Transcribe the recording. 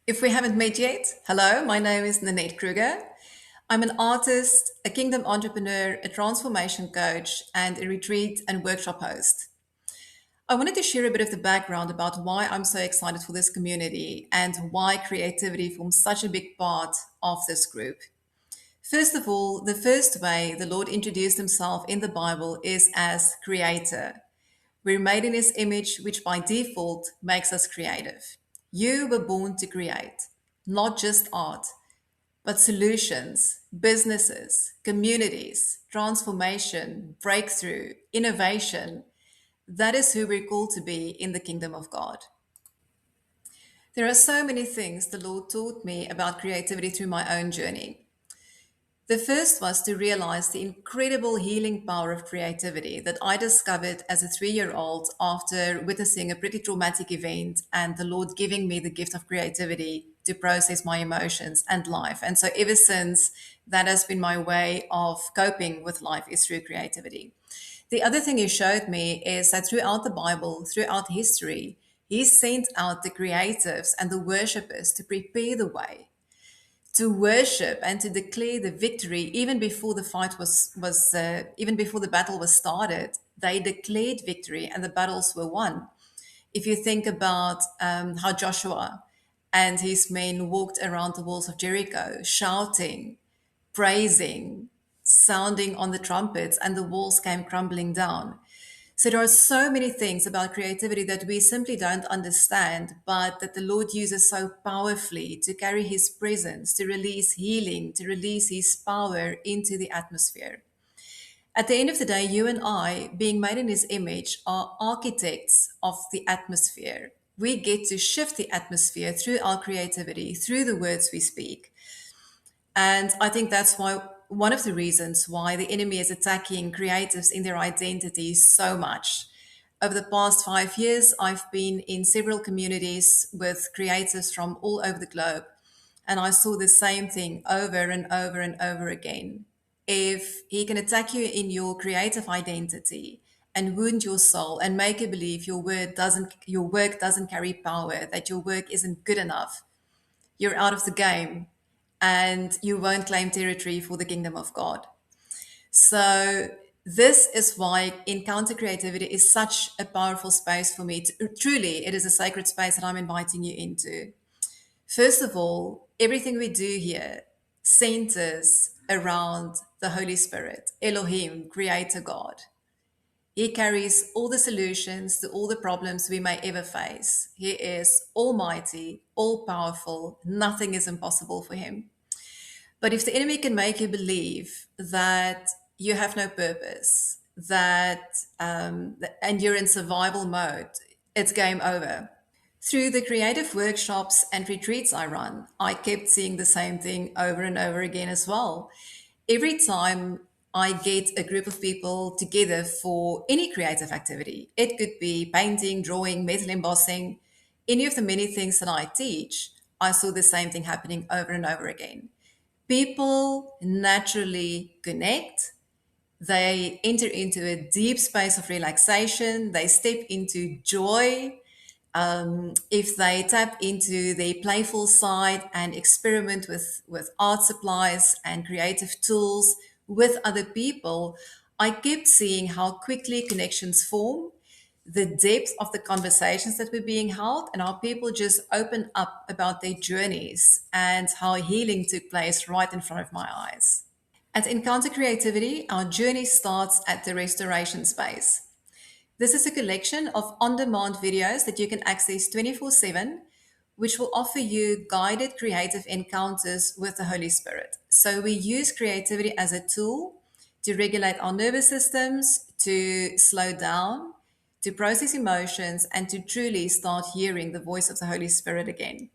If we haven't met yet, hello, my name is Nanette Kruger. I'm an artist, a kingdom entrepreneur, a transformation coach, and a retreat and workshop host. I wanted to share a bit of the background about why I'm so excited for this community and why creativity forms such a big part of this group. First of all, the first way the Lord introduced himself in the Bible is as creator. We're made in his image, which by default makes us creative. You were born to create, not just art, but solutions, businesses, communities, transformation, breakthrough, innovation. That is who we're called to be in the kingdom of God. There are so many things the Lord taught me about creativity through my own journey. The first was to realize the incredible healing power of creativity that I discovered as a 3 year old after witnessing a pretty traumatic event and the Lord giving me the gift of creativity to process my emotions and life. And so ever since, that has been my way of coping with life is through creativity. The other thing he showed me is that throughout the Bible, throughout history, he sent out the creatives and the worshippers to prepare the way to worship and to declare the victory even before the fight was even before the battle was started. They declared victory and the battles were won. If you think about how Joshua and his men walked around the walls of Jericho shouting, praising, sounding on the trumpets, and the walls came crumbling down. So there are so many things about creativity that we simply don't understand, but that the Lord uses so powerfully to carry his presence, to release healing, to release his power into the atmosphere. At the end of the day, you and I, being made in his image, are architects of the atmosphere. We get to shift the atmosphere through our creativity, through the words we speak. And I think that's why one of the reasons why the enemy is attacking creatives in their identity so much. Over the past 5 years, I've been in several communities with creatives from all over the globe, and I saw the same thing over and over and over again. If he can attack you in your creative identity and wound your soul and make you believe your work doesn't carry power, that your work isn't good enough, you're out of the game and you won't claim territory for the kingdom of God. So, this is why encounter creativity is such a powerful space for me. Truly, it is a sacred space that I'm inviting you into. First of all, everything we do here centers around the Holy Spirit, Elohim, Creator God. He carries all the solutions to all the problems we may ever face. He is almighty, all powerful. Nothing is impossible for him. But if the enemy can make you believe that you have no purpose, and you're in survival mode, it's game over. Through the creative workshops and retreats I run, I kept seeing the same thing over and over again as well. Every time I get a group of people together for any creative activity, it could be painting, drawing, metal embossing, any of the many things that I teach, I saw the same thing happening over and over again. People naturally connect, they enter into a deep space of relaxation, they step into joy. If they tap into their playful side and experiment with art supplies and creative tools with other people, I kept seeing how quickly connections form, the depth of the conversations that were being held, and how people just open up about their journeys and how healing took place right in front of my eyes. At Encounter Creativity, our journey starts at the restoration space. This is a collection of on demand videos that you can access 24/7, which will offer you guided creative encounters with the Holy Spirit. So, we use creativity as a tool to regulate our nervous systems, to slow down, to process emotions, and to truly start hearing the voice of the Holy Spirit again.